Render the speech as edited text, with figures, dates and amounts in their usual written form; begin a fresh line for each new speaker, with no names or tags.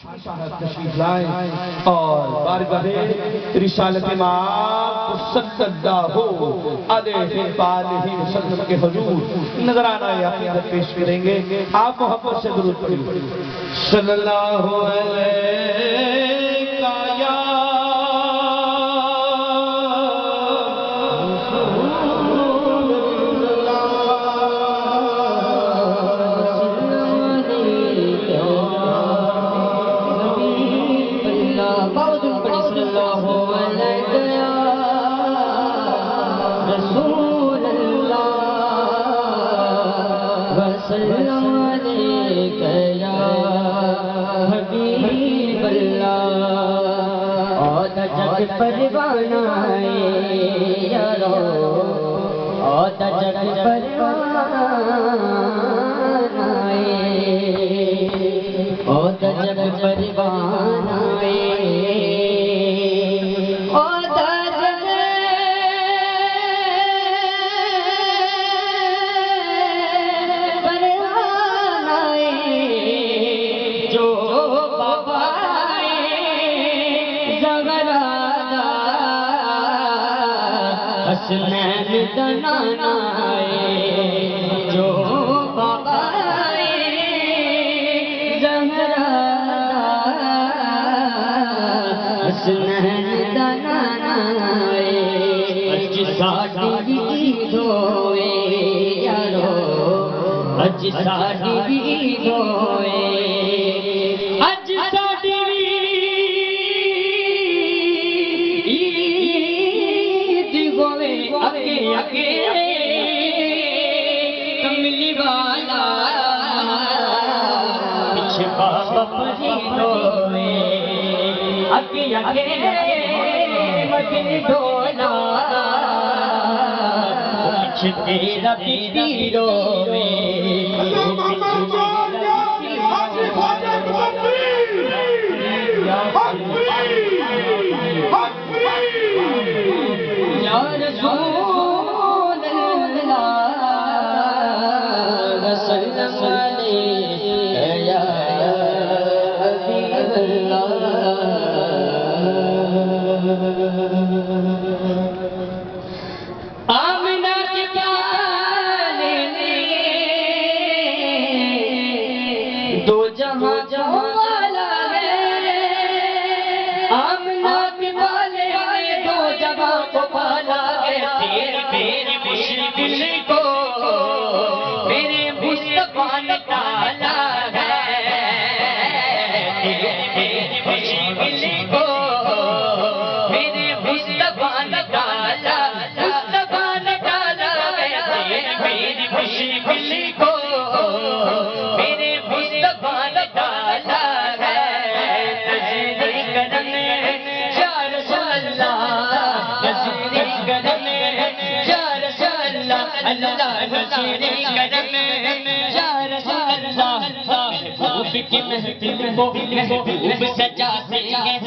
صاحب تشریف لائیں اور بارگاہ رسالت امام صلی اللہ علیہ وآلہ وسلم کے حضور نذرانہ عقیدت پیش کریں گے. آپ محبت سے درود پڑھیے. صلی اللہ علیہ یا
پروانہ یارو جگ پروانہ جگ پروانہ جو بابا حسنین دنانا جو بابا زہرا حسنین دنانا اج ساڈی عید ہوئے یارو اج ساڈی عید ہوئے اج ساڈی اگے کملی والا پیچھے بابا فرید ہوئے اگے مدنی ڈولا پیچھے تیرا بی روے یا رسول اللہ وسلم علیہ یا حبیب اللہ آمنہ کے پیالے میں دو جہاں والا ہے آمنہ کے پیالے میں دو جہاں کو پالا ہے میرے مشکل کو میرے مصطفیٰ نے ڈالا ہے میرے مشکل کو میرے مصطفیٰ نے ڈالا مصطفیٰ نے ڈالا ہے میرے مشکل کو میرے مصطفیٰ نے ڈالا ہے نظر کرم یا رسول اللہ نظر کرم اللہ نظر کرم یا رسول اللہ محبوب کی محفل کو محبوب سجاتے ہیں